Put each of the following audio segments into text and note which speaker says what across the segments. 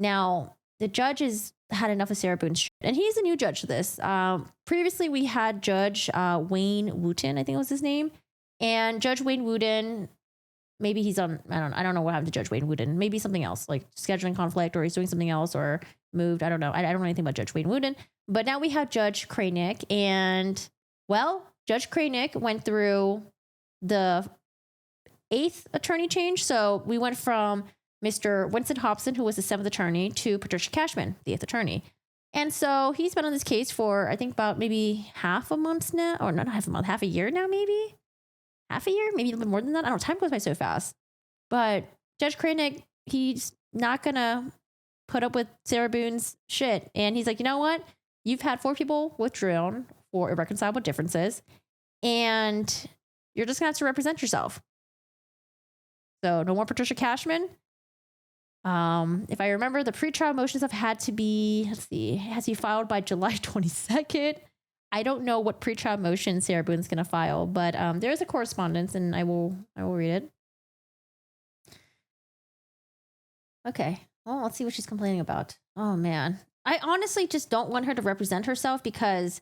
Speaker 1: Now, the judge has had enough of Sarah Boone's shit, and he's a new judge to this. Previously, we had Judge Wayne Wooten, I think was his name. And Judge Wayne Wooten, maybe he's on, I don't know what happened to Judge Wayne Wooten. Maybe something else, like scheduling conflict, or he's doing something else, or moved. I don't know. I don't know anything about Judge Wayne Wooten. But now we have Judge Kranick, and well, Judge Kranick went through the 8th attorney change. So we went from Mr. Winston Hobson, who was the 7th attorney, to Patricia Cashman, the 8th attorney. And so he's been on this case for, I think, about maybe half a month now, or not half a month, half a year now, maybe. Half a year, maybe a little bit more than that. I don't know. Time goes by so fast. But Judge Kranick, he's not going to put up with Sarah Boone's shit. And he's like, you know what? You've had 4 people withdrawn for irreconcilable differences, and you're just going to have to represent yourself. So no more Patricia Cashman. If I remember, the pretrial motions have had to be, let's see, it has to be filed by July 22nd. I don't know what pretrial motion Sarah Boone's going to file, but there's a correspondence, and I will read it. Okay. Well, let's see what she's complaining about. Oh, man. I honestly just don't want her to represent herself, because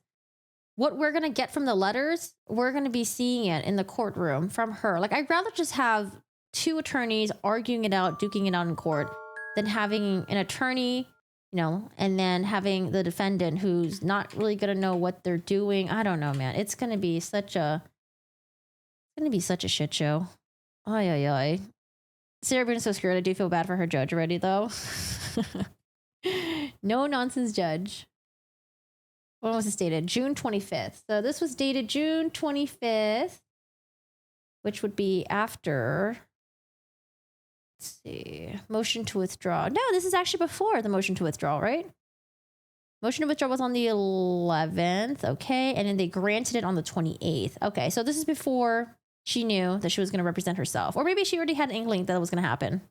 Speaker 1: what we're going to get from the letters, we're going to be seeing it in the courtroom from her. Like, I'd rather just have 2 attorneys arguing it out, duking it out in court, than having an attorney, and then having the defendant who's not really going to know what they're doing. I don't know, man. It's going to be such a shit show. Ay, ay, ay. Sarah Boone is so scared. I do feel bad for her judge already, though. No nonsense judge. When was this dated? June 25th. So this was dated June 25th, which would be after, let's see, motion to withdraw. No, this is actually before the motion to withdraw, right? Motion to withdraw was on the 11th. Okay. And then they granted it on the 28th. Okay. So this is before she knew that she was going to represent herself. Or maybe she already had an inkling that it was going to happen.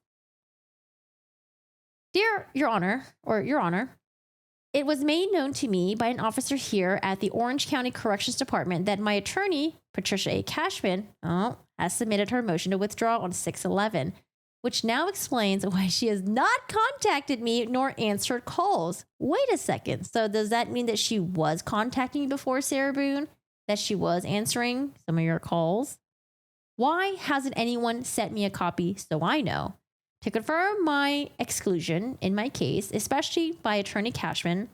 Speaker 1: Dear Your Honor, or Your Honor, it was made known to me by an officer here at the Orange County Corrections Department that my attorney, Patricia A. Cashman, has submitted her motion to withdraw on 6/11, which now explains why she has not contacted me nor answered calls. Wait a second. So does that mean that she was contacting you before, Sarah Boone? That she was answering some of your calls? Why hasn't anyone sent me a copy so I know? To confirm my exclusion in my case, especially by Attorney Cashman,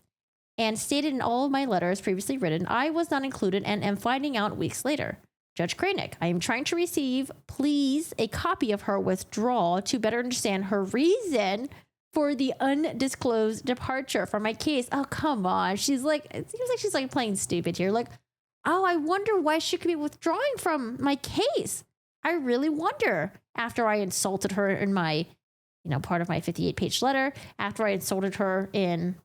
Speaker 1: and stated in all of my letters previously written, I was not included and am finding out weeks later. Judge Kranick, I am trying to receive, please, a copy of her withdrawal to better understand her reason for the undisclosed departure from my case. Oh, come on. She's like, it seems like she's like playing stupid here. Like, oh, I wonder why she could be withdrawing from my case. I really wonder. After I insulted her in my, part of my 58-page letter, after I insulted her in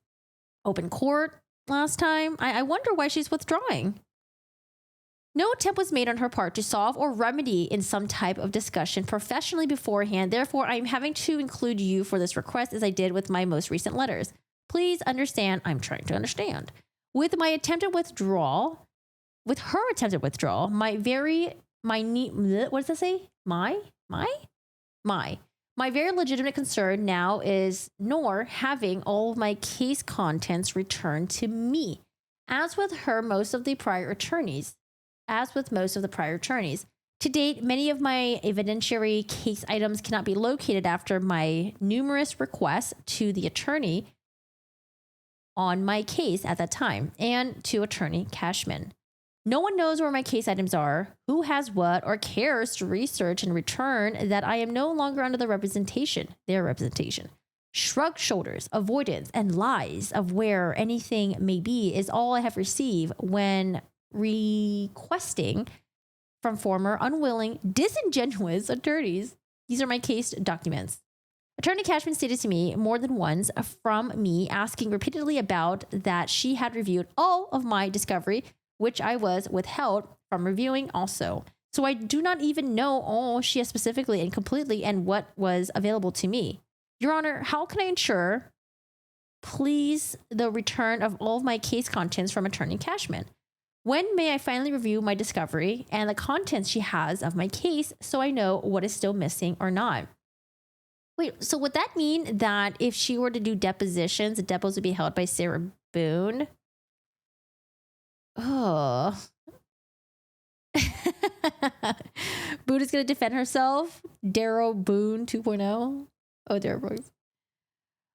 Speaker 1: open court last time, I wonder why she's withdrawing. No attempt was made on her part to solve or remedy in some type of discussion professionally beforehand. Therefore, I'm having to include you for this request as I did with my most recent letters. Please understand, I'm trying to understand. With my attempted withdrawal, with her attempted withdrawal, my very legitimate concern now is nor having all of my case contents returned to me. As with most of the prior attorneys. To date, many of my evidentiary case items cannot be located after my numerous requests to the attorney on my case at that time and to Attorney Cashman. No one knows where my case items are, who has what, or cares to research and return that I am no longer under their representation. Shrugged shoulders, avoidance, and lies of where anything may be is all I have received when requesting from former unwilling, disingenuous attorneys. These are my case documents. Attorney Cashman stated to me more than once from me asking repeatedly about that she had reviewed all of my discovery, which I was withheld from reviewing also. So I do not even know all she has specifically and completely and what was available to me. Your Honor, how can I ensure, please, the return of all of my case contents from Attorney Cashman? When may I finally review my discovery and the contents she has of my case so I know what is still missing or not? Wait, so would that mean that if she were to do depositions, the depots would be held by Sarah Boone? Oh. Boone is going to defend herself. Darrow Boone 2.0. Oh, Darrow Brooks.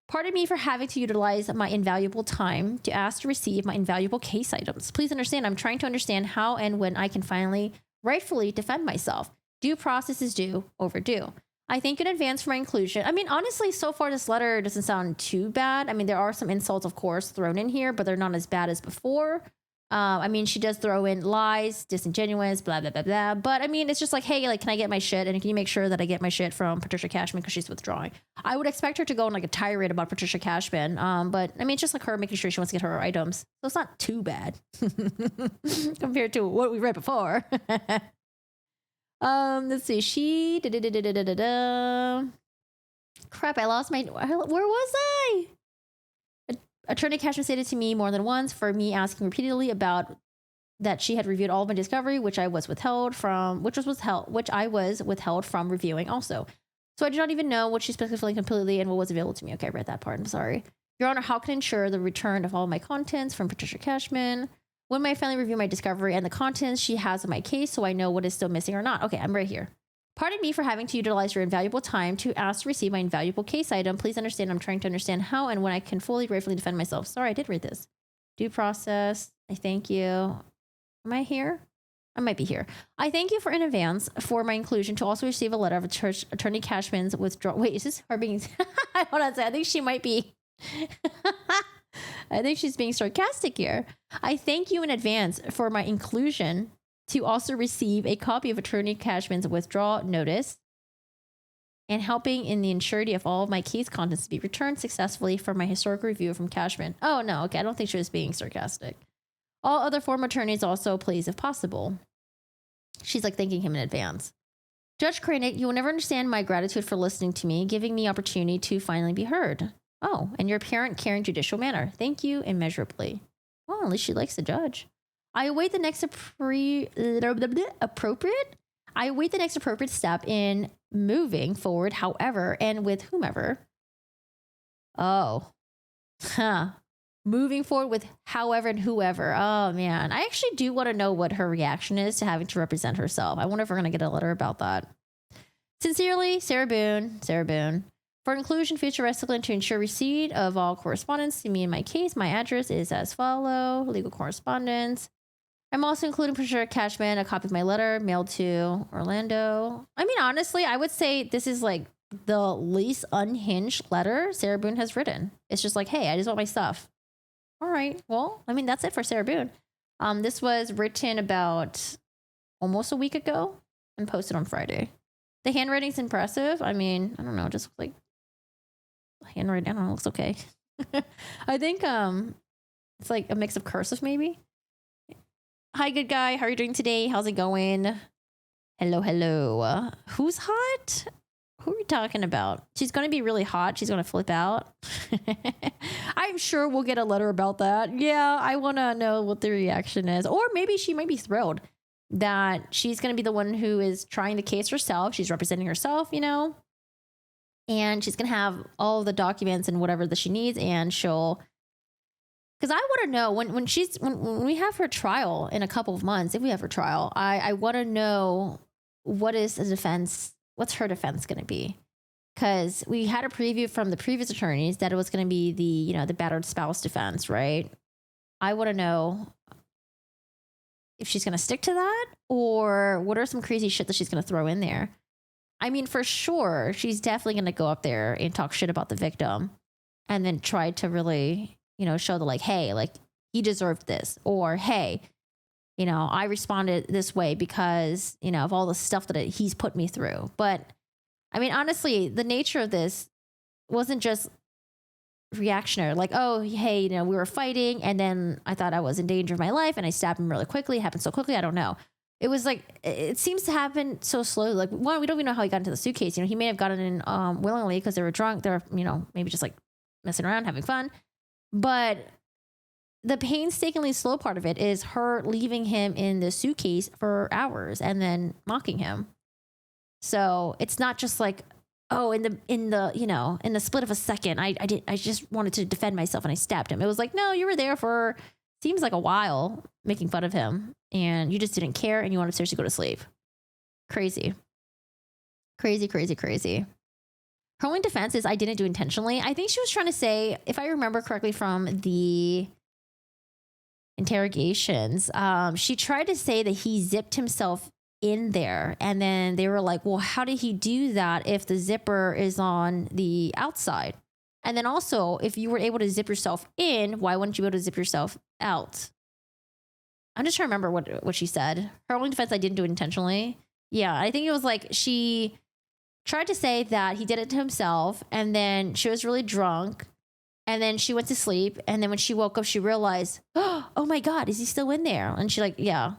Speaker 1: Pardon me for having to utilize my invaluable time to ask to receive my invaluable case items. Please understand, I'm trying to understand how and when I can finally rightfully defend myself. Due process is due, overdue. I thank you in advance for my inclusion. I mean, honestly, so far this letter doesn't sound too bad. I mean, there are some insults, of course, thrown in here, but they're not as bad as before. I mean, she does throw in lies, disingenuous, blah, blah, blah, blah. But I mean, it's just like, hey, like, can I get my shit? And can you make sure that I get my shit from Patricia Cashman because she's withdrawing? I would expect her to go on like a tirade about Patricia Cashman. But I mean, it's just like her making sure she wants to get her items. So it's not too bad compared to what we read before. Let's see. She crap. I lost my. Where was I? Attorney Cashman stated to me more than once for me asking repeatedly about that she had reviewed all of my discovery, which I was withheld from reviewing also. So I do not even know what she specifically completely and what was available to me. Okay, I read that part. I'm sorry. Your Honor, how can I ensure the return of all my contents from Patricia Cashman? When may I finally review my discovery and the contents she has in my case so I know what is still missing or not? Okay, I'm right here. Pardon me for having to utilize your invaluable time to ask to receive my invaluable case item. Please understand I'm trying to understand how and when I can fully, rightfully defend myself. Sorry, I did read this. Due process. I thank you. Am I here? I might be here. I thank you for in advance for my inclusion to also receive a letter of Attorney Cashman's withdrawal. Wait, is this her being... Hold on a second. I think she might be... I think she's being sarcastic here. I thank you in advance for my inclusion to also receive a copy of Attorney Cashman's withdrawal notice and helping in the ensurety of all of my case contents to be returned successfully for my historical review from Cashman. Oh, no. Okay. I don't think she was being sarcastic. All other former attorneys also, please, if possible. She's like thanking him in advance. Judge Cranick, you will never understand my gratitude for listening to me, giving me opportunity to finally be heard. Oh, and your apparent, caring, judicial manner. Thank you immeasurably. Well, at least she likes the judge. I await the next appropriate step in moving forward, however, and with whomever. Oh, moving forward with however and whoever. Oh, man. I actually do want to know what her reaction is to having to represent herself. I wonder if we're going to get a letter about that. Sincerely, Sarah Boone. Sarah Boone. For inclusion, futuristically, and to ensure receipt of all correspondence to me in my case, my address is as follow. Legal correspondence. I'm also including Patricia Cashman, a copy of my letter mailed to Orlando. I mean, honestly, I would say this is like the least unhinged letter Sarah Boone has written. It's just like, hey, I just want my stuff. All right. Well, I mean, that's it for Sarah Boone. This was written about almost a week ago and posted on Friday. The handwriting's impressive. I mean, I don't know, just like handwriting. I don't know, looks okay. I think it's like a mix of cursive maybe. Hi, good guy. How are you doing today? How's it going? Hello, hello. Who's hot? Who are we talking about? She's going to be really hot. She's going to flip out. I'm sure we'll get a letter about that. Yeah, I want to know what the reaction is. Or maybe she might be thrilled that she's going to be the one who is trying the case herself. She's representing herself, you know, and she's going to have all the documents and whatever that she needs. And she'll, because I want to know when we have her trial in a couple of months, if we have her trial, I want to know what is the defense, what's her defense going to be? Because we had a preview from the previous attorneys that it was going to be the, you know, the battered spouse defense, right? I want to know if she's going to stick to that or what are some crazy shit that she's going to throw in there. I mean, for sure, she's definitely going to go up there and talk shit about the victim and then try to really, you know, show the like, hey, like he deserved this, or hey, you know, I responded this way because, you know, of all the stuff that he's put me through. But I mean, honestly, the nature of this wasn't just reactionary, like, oh, hey, you know, we were fighting and then I thought I was in danger of my life and I stabbed him really quickly. It happened so quickly. I don't know. It was like, it seems to happen so slowly. Like, one, we don't even know how he got into the suitcase. You know, he may have gotten in willingly because they were drunk. They're, you know, maybe just like messing around, having fun. But the painstakingly slow part of it is her leaving him in the suitcase for hours and then mocking him. So it's not just like oh, in the split of a second, I just wanted to defend myself and I stabbed him. It was like, no, you were there for seems like a while making fun of him and you just didn't care and you wanted to seriously go to sleep. Crazy. Crazy, crazy, crazy. Her only defense is I didn't do intentionally. I think she was trying to say, if I remember correctly from the interrogations, she tried to say that he zipped himself in there. And then they were like, well, how did he do that if the zipper is on the outside? And then also, if you were able to zip yourself in, why wouldn't you be able to zip yourself out? I'm just trying to remember what she said. Her only defense, I didn't do it intentionally. Yeah, I think it was like she tried to say that he did it to himself and then she was really drunk and then she went to sleep. And then when she woke up, she realized, oh my God, is he still in there? And she like, yeah,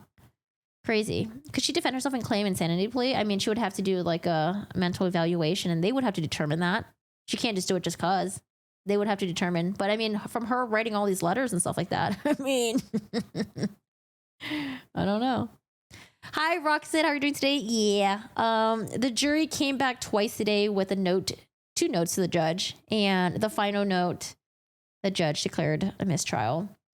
Speaker 1: crazy. Could she defend herself and claim insanity plea? I mean, she would have to do like a mental evaluation and they would have to determine that. She can't just do it just cause. They would have to determine. But I mean, from her writing all these letters and stuff like that, I mean, I don't know. Hi, Roxanne. How are you doing today? Yeah. The jury came back twice today with a note, 2 notes to the judge. And the final note, the judge declared a mistrial.